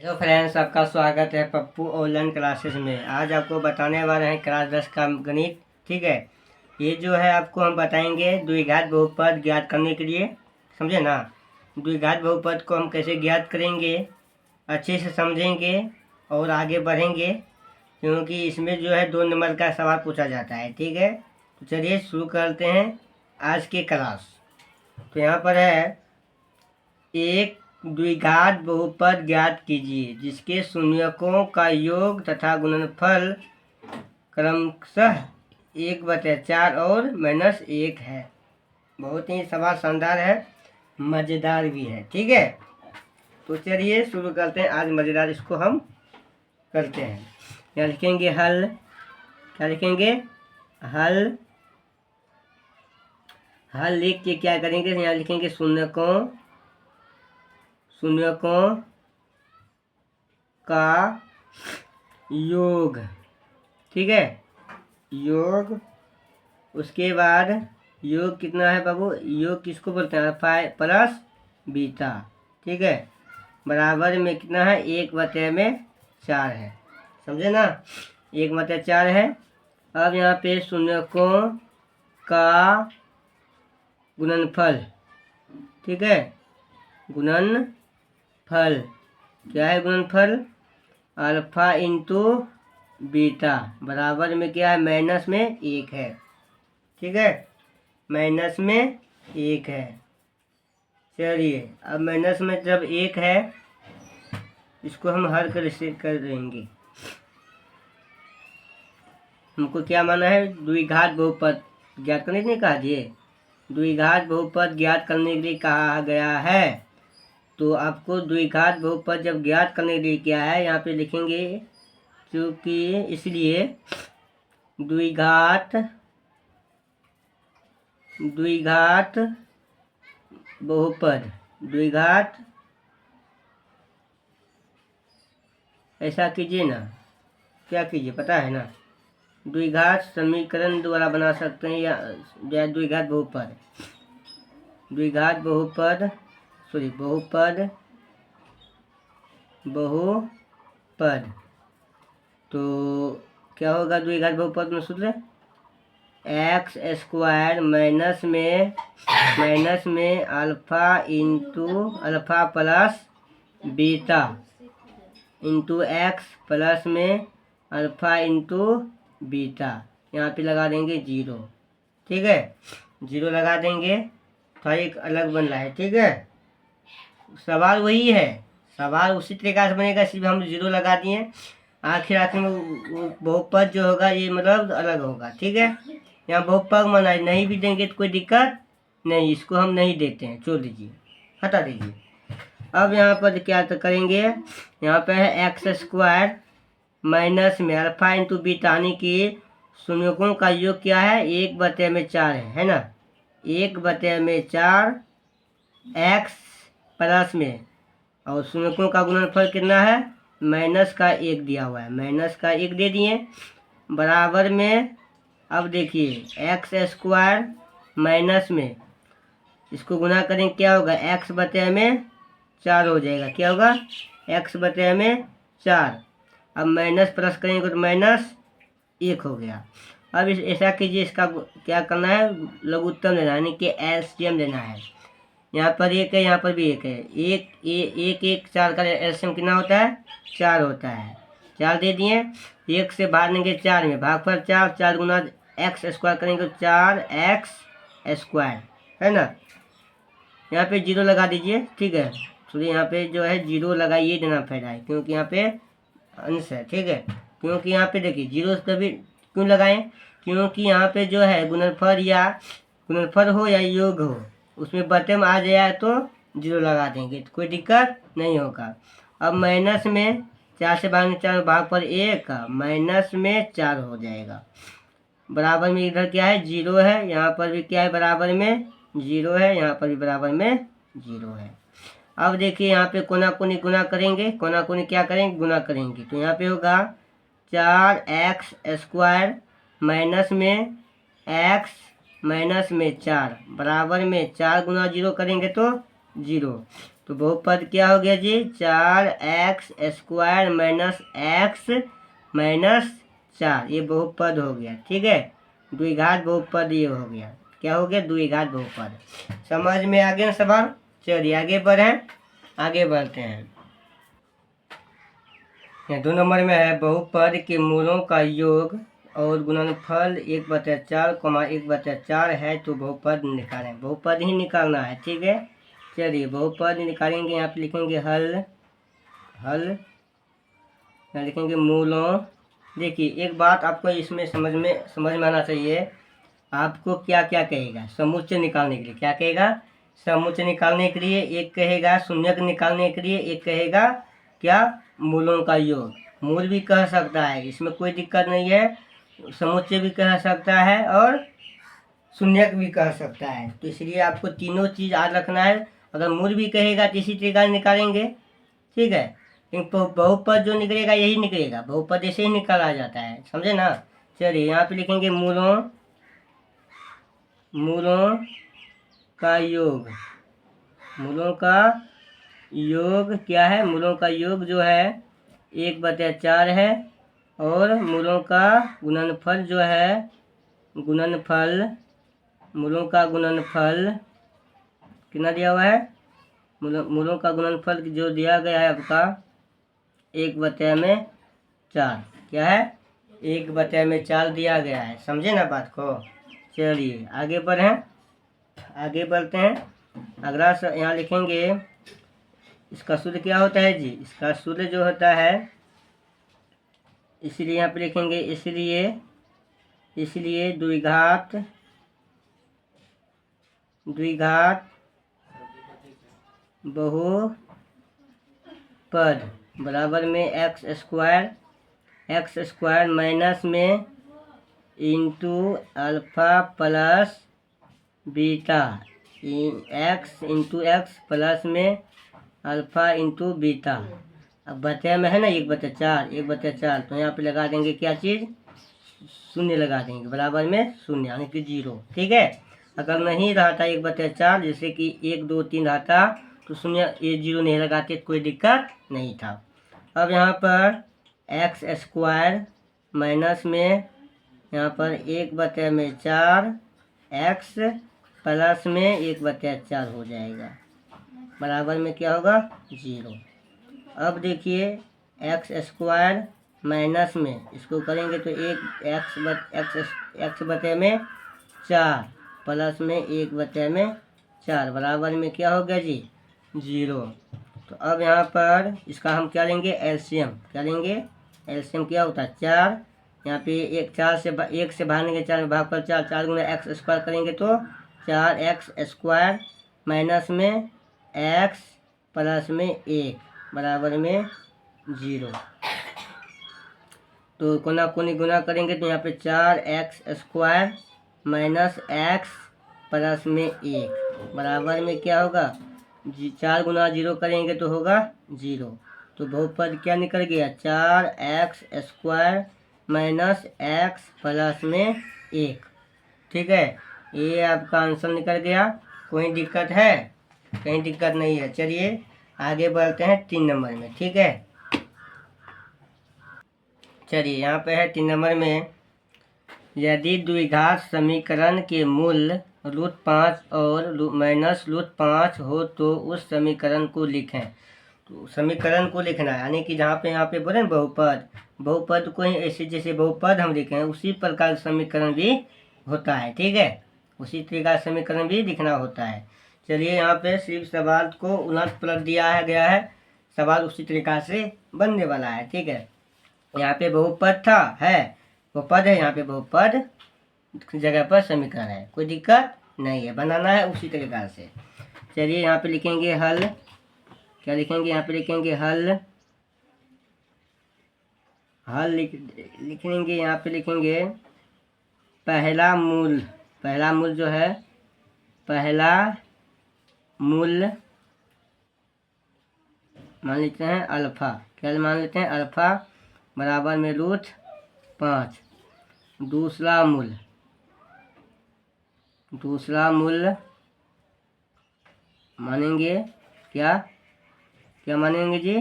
Hello friends, आपका स्वागत है पप्पू ऑनलाइन क्लासेस में। आज आपको बताने वाले हैं क्लास 10 का गणित। ठीक है, ये जो है आपको हम बताएंगे द्विघात बहुपद ज्ञात करने के लिए। समझे ना, द्विघात बहुपद को हम कैसे ज्ञात करेंगे अच्छे से समझेंगे और आगे बढ़ेंगे, क्योंकि इसमें जो है 2 नंबर का सवाल पूछा जाता है। ठीक है, तो चलिए शुरू करते हैं आज के क्लास। तो यहाँ पर है, एक द्विघात बहुपद ज्ञात कीजिए जिसके शून्यकों का योग तथा गुणनफल क्रमशः 1/4 और -1 है। बहुत ही सवाल शानदार है, मज़ेदार भी है। ठीक है, तो चलिए शुरू करते हैं। आज मज़ेदार इसको हम करते हैं। यहाँ लिखेंगे हल। क्या लिखेंगे? हल। हल लिख के क्या करेंगे? यहाँ लिखेंगे शून्यकों का योग। ठीक है, योग। उसके बाद योग कितना है बाबू? योग किसको बोलते हैं? Alpha plus beta. ठीक है, बराबर में कितना है? 1/4 है। समझे ना, 1/4 है। अब यहाँ पे शून्यकों का गुणनफल। ठीक है, गुणनफल क्या है? गुणनफल अल्फा इंटू बीटा बराबर में क्या है? -1 है। ठीक है, -1 है। चलिए, अब माइनस में जब 1 है, इसको हम हल कर देंगे। हमको क्या माना है? द्विघात बहुपद ज्ञात करने के लिए कहा दिए। द्विघात बहुपद ज्ञात करने के लिए कहा गया है। तो आपको द्विघात बहुपद जब ज्ञात करने के लिए क्या है, यहाँ पे लिखेंगे, क्योंकि इसलिए द्विघात बहुपद, द्विघात ऐसा कीजिए ना, क्या कीजिए पता है ना, द्विघात समीकरण द्वारा बना सकते हैं या द्विघात बहुपद, बहुपद। तो क्या होगा द्विघात बहुपद में? सूत्र x² माइनस में alpha into alpha plus beta into x plus में अल्फा इंटू बीटा। यहाँ पे लगा देंगे 0। ठीक है, 0 लगा देंगे तो एक अलग बन रहा है। ठीक है, सवाल वही है, सवाल उसी तरीका से बनेगा, सिर्फ हम 0 लगा दिए। आखिर में वो बहुपद जो होगा ये मतलब अलग होगा। ठीक है, यहाँ बहुपद मना नहीं भी देंगे तो कोई दिक्कत नहीं, इसको हम नहीं देते हैं, छोड़ दीजिए, हटा दीजिए। अब यहाँ पर क्या तो करेंगे, यहाँ पे है x² माइनस में अल्फा इंटू बीटा, यानी कि शून्यकों का योग क्या है? 1/4 है ना। 1/4 x प्लस में, और शून्यकों का गुणनफल कितना है? -1 दिया हुआ है, -1 दे दिए बराबर में। अब देखिए x² माइनस में इसको गुना करेंगे, क्या होगा? x/4 हो जाएगा। क्या होगा? x/4। अब माइनस प्लस करेंगे तो -1 हो गया। अब ऐसा कीजिए, इसका क्या करना है? लघुत्तम लेना, यानी कि एलसीएम लेना है। यहाँ पर 1 है, यहाँ पर भी 1 है। 1 4 का एलसीएम कितना होता है? 4 होता है। 4 दे दिए, 1 से भाग देंगे 4 में, भागफल 4, 4 गुना x² करेंगे तो 4x² है ना। यहाँ पे 0 लगा दीजिए। ठीक है, तो यहाँ पे जो है 0 लगाइए, देना फायदा है, क्योंकि यहाँ पे अंश है। ठीक है, क्योंकि यहाँ पे देखिए 0 कभी क्यों लगाएं? क्योंकि यहाँ पे जो है गुणनफल हो या योग हो, उसमें बटे में आ जाए तो 0 लगा देंगे, तो कोई दिक्कत नहीं होगा। अब माइनस में 4 से भाग 4 भाग पर 1, -4 हो जाएगा। बराबर में इधर क्या है? 0 है। यहाँ पर भी क्या है? बराबर में 0 है। यहाँ पर भी बराबर में 0 है। अब देखिए यहाँ पे कोना कोनी गुना करेंगे, कोना कोनी क्या करेंगे? गुना करेंगे। तो यहाँ पे होगा 4x² माइनस में x माइनस में 4 बराबर में 4 गुना 0 करेंगे तो 0। तो बहुपद क्या हो गया जी, 4x² माइनस एक्स माइनस 4, ये बहुपद हो गया। ठीक है, द्विघात बहुपद ये हो गया। क्या हो गया, द्विघात बहुपद। समझ में आ गया सवाल। चलिए आगे बढ़ें, आगे बढ़ते हैं। 2 नंबर में है बहुपद के मूलों का योग और गुणनफल 1/4, 1/4 है तो बहुपद निकालें। बहुपद ही निकालना है। ठीक है, चलिए बहुपद निकालेंगे। यहाँ पे लिखेंगे हल, यहाँ लिखेंगे मूलों। देखिए एक बात आपको इसमें समझ में आना चाहिए। आपको क्या क्या कहेगा समुच्चय निकालने के लिए, क्या कहेगा, समुच्चय निकालने के लिए एक कहेगा शून्यक निकालने के लिए, एक कहेगा क्या, मूलों का योग। मूल भी कह सकता है, इसमें कोई दिक्कत नहीं है। समुच्चय भी कह सकता है और शून्यक भी कह सकता है। तो इसलिए आपको तीनों चीज़ याद रखना है। अगर मूल भी कहेगा तो इसी तरीका निकालेंगे। ठीक है, लेकिन बहुपद जो निकलेगा यही निकलेगा, बहुपद ऐसे ही निकाला जाता है, समझे ना। चलिए यहाँ पे लिखेंगे मूलों का योग। मूलों का योग क्या है, मूलों का योग जो है 1/4 है। और मूलों का गुणनफल जो है, मूलों का गुणनफल कितना दिया हुआ है, मूलों का गुणनफल जो दिया गया है आपका 1/4। क्या है, 1/4 दिया गया है। समझे ना बात को। चलिए आगे बढ़ें, आगे बढ़ते हैं। अगला यहाँ लिखेंगे इसका सूत्र क्या होता है जी, इसका सूत्र जो होता है, इसलिए यहाँ पे लिखेंगे इसलिए द्विघात बहुपद बराबर में x² माइनस में into alpha plus beta, x into x plus में अल्फा इंटू बीटा। अब बटे में है ना 1/4, तो यहाँ पे लगा देंगे क्या चीज़, शून्य लगा देंगे, बराबर में शून्य यानी कि 0। ठीक है, अगर नहीं रहता 1/4, जैसे कि 1 2 3 रहता तो शून्य, ये 0 नहीं लगाते तो कोई दिक्कत नहीं था। अब यहाँ पर x² माइनस में यहाँ पर 1/4 x प्लस में 1/4 हो जाएगा, बराबर में क्या होगा 0। अब देखिए x² माइनस में इसको करेंगे तो 1x/4 प्लस में 1/4 बराबर में क्या हो गया जी 0। तो अब यहाँ पर इसका हम क्या लेंगे, एलसीएम। क्या लेंगे, एलसीएम क्या होता है 4। यहाँ पे 1 से भागेंगे 4 में भाग पर 4 गुना x² करेंगे तो 4x² माइनस में x प्लस में 1 बराबर में 0। तो कोना कोनी गुना करेंगे तो यहाँ पे 4x² माइनस x प्लस में 1 बराबर में क्या होगा 4 गुना 0 करेंगे तो होगा 0। तो बहुपद क्या निकल गया 4x² माइनस x प्लस में 1। ठीक है, ये आपका आंसर निकल गया। कोई दिक्कत है, कहीं दिक्कत नहीं है। चलिए आगे बढ़ते हैं 3 नंबर में। ठीक है, चलिए यहाँ पे है 3 नंबर में, यदि द्विघात समीकरण के मूल √5 और -√5 हो तो उस समीकरण को लिखें। तो समीकरण को लिखना है, यानी कि जहाँ पे यहाँ पे बोले बहुपद को ही ऐसे जैसे बहुपद हम लिखे हैं उसी प्रकार समीकरण भी होता है। ठीक है, उसी तरीका समीकरण भी लिखना होता है। चलिए यहाँ पे सिर्फ सवाल को उलट पलट दिया गया है, सवाल उसी तरीका से बनने वाला है। ठीक है, यहाँ पे बहुपद था, है बहुपद है, यहाँ पे बहुपद जगह पर समीकरण है, कोई दिक्कत नहीं है, बनाना है उसी तरीका से। चलिए यहाँ पे लिखेंगे हल। क्या लिखेंगे, यहाँ पे लिखेंगे हल लिखेंगे। यहाँ पे लिखेंगे पहला मूल जो है, पहला मूल मान लेते हैं अल्फा। क्या मान लेते हैं, अल्फा बराबर में √5। दूसरा मूल मानेंगे क्या क्या मानेंगे जी,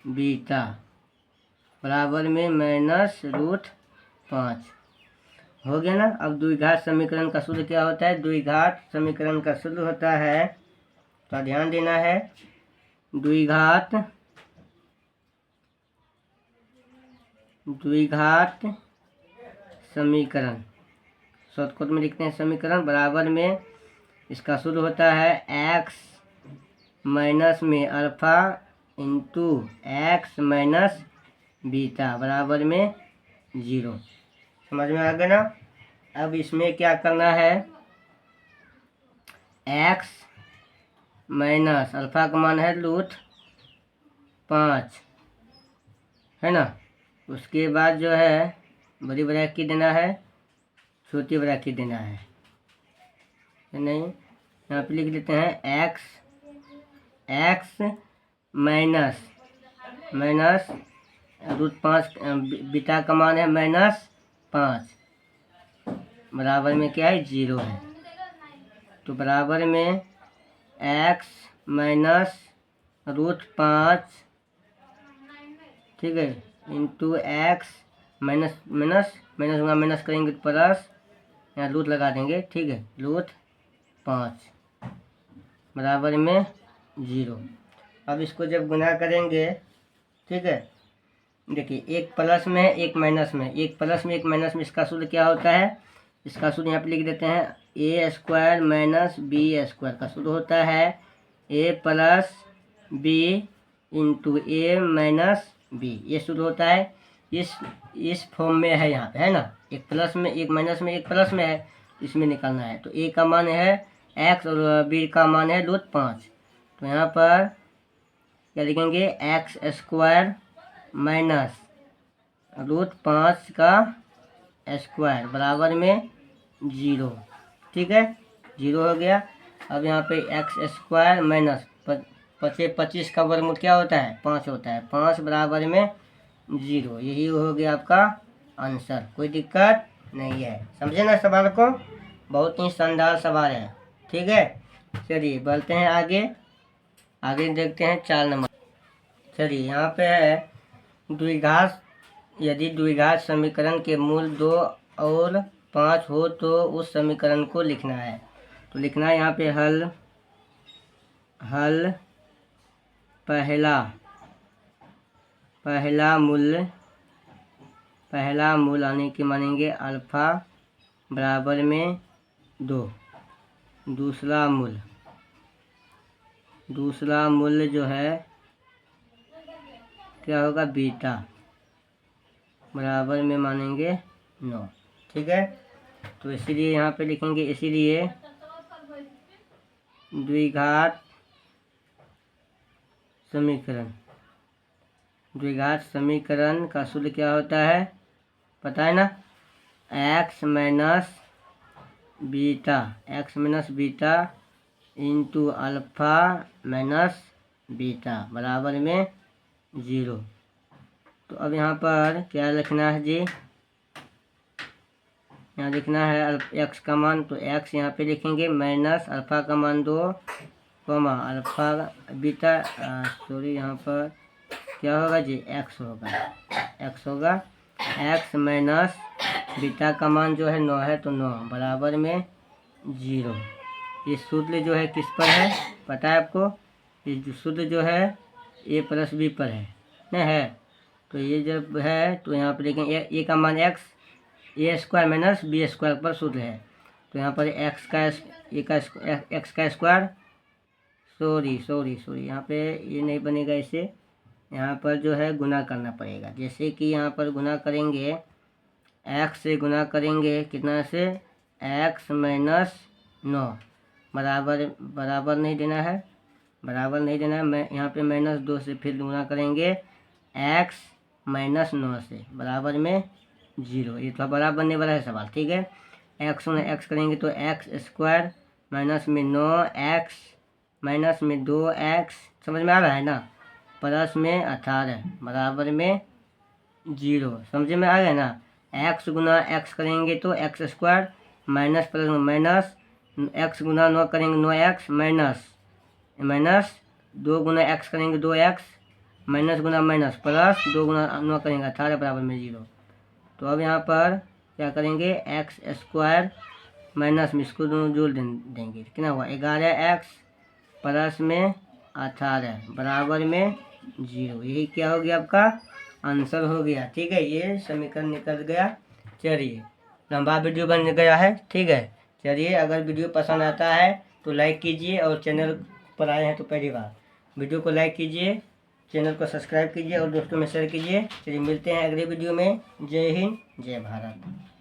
बीटा बराबर में -√5 हो गया ना। अब द्विघात समीकरण का सूत्र क्या होता है, द्विघात समीकरण का सूत्र होता है, तो ध्यान देना है, द्विघात समीकरण शॉर्टकट में लिखते हैं समीकरण, बराबर में इसका सूत्र होता है x माइनस में alpha into x minus beta बराबर में 0। समझ में आ गया ना। अब इसमें क्या करना है, x माइनस अल्फा का मान है √5 है ना। उसके बाद जो है बड़ी ब्रैकेट देना है, छोटी ब्रैकेट देना है नहीं, यहाँ पे लिख देते हैं x माइनस √5 बीटा का मान है -5 बराबर में क्या है, 0 है। तो बराबर में x माइनस √5, ठीक है, इंटू एक्स माइनस होगा, माइनस करेंगे तो प्लस, यहाँ रूट लगा देंगे, ठीक है, √5 बराबर में 0। अब इसको जब गुना करेंगे, ठीक है, देखिए एक प्लस में एक माइनस में, एक प्लस में एक माइनस में, इसका सूत्र क्या होता है, इसका सूत्र यहाँ पे लिख देते हैं, a² माइनस b² का सूत्र होता है a plus b into a minus b, ये सूत्र होता है। इस फॉर्म में है यहाँ पे, है ना, एक प्लस में एक माइनस में एक प्लस में है, इसमें निकालना है। तो a का मान है x और b का मान है √5, तो यहाँ पर क्या लिखेंगे, x² माइनस √5 का स्क्वायर बराबर में 0, ठीक है, 0 हो गया। अब यहाँ पे x² माइनस 25 का वर्गमूल क्या होता है, 5 होता है, 5 बराबर में 0, यही हो गया आपका आंसर। कोई दिक्कत नहीं है, समझे ना सवाल को, बहुत ही शानदार सवाल है, ठीक है। चलिए बढ़ते हैं आगे देखते हैं 4 नंबर। चलिए यहाँ पे है, द्विघात, यदि द्विघात समीकरण के मूल 2 और 5 हो तो उस समीकरण को लिखना है। तो लिखना है यहाँ पे हल पहला मूल आने के मानेंगे अल्फा बराबर में 2, दूसरा मूल जो है क्या होगा, बीटा बराबर में मानेंगे 9, ठीक है। तो इसीलिए यहाँ पे लिखेंगे, इसीलिए द्विघात समीकरण का सूत्र क्या होता है, पता है ना, x minus beta into alpha minus beta बराबर में 0। तो अब यहाँ पर क्या लिखना है जी, यहाँ लिखना है x का मान, तो x यहाँ पे लिखेंगे माइनस अल्फा का मान 2 अल्फा बीटा, सॉरी यहाँ पर क्या होगा जी, x होगा, x माइनस बीटा का मान जो है 9 है, तो 9 बराबर में 0। ये सूत्र जो है किस पर है, पता है आपको, ये सूत्र जो है a प्लस b पर है ना, है। तो ये जब है तो यहाँ पर देखें a का मान x, a² माइनस b² पर सूत्र है। तो यहाँ पर x का स्क्वायर, सॉरी यहाँ पे ये नहीं बनेगा, इसे यहाँ पर जो है गुना करना पड़ेगा। जैसे कि यहाँ पर गुना करेंगे, x से गुना करेंगे कितना से, x माइनस 9 बराबर नहीं देना है, मैं यहाँ पे -2 से फिर गुना करेंगे x माइनस 9 से बराबर में 0। ये तो बराबर बनने वाला है सवाल, ठीक है। x में x करेंगे तो x² माइनस में 9x माइनस में 2x, समझ में आ रहा है ना, प्लस में 18 बराबर में 0, समझ में आ गया ना। x गुना x करेंगे तो x² minus plus minus, x गुना 9 करेंगे 9x माइनस 2 गुना एक्स करेंगे 2x, माइनस गुना माइनस प्लस 2 गुना 9 करेंगे 18 बराबर में 0। तो अब यहाँ पर क्या करेंगे, एक्स स्क्वायर माइनस में इसको दोनों जोड़ देंगे, कितना हुआ 11x प्लस में 18 बराबर में 0। यही क्या हो गया आपका आंसर हो गया। ठीक है, ये समीकरण निकल गया। चलिए, लंबा वीडियो बन गया है। ठीक है, चलिए, अगर वीडियो पसंद आता है तो लाइक कीजिए, और चैनल पर आए हैं तो पहली बार वीडियो को लाइक कीजिए, चैनल को सब्सक्राइब कीजिए और दोस्तों में शेयर कीजिए। चलिए, मिलते हैं अगले वीडियो में। जय हिंद, जय भारत।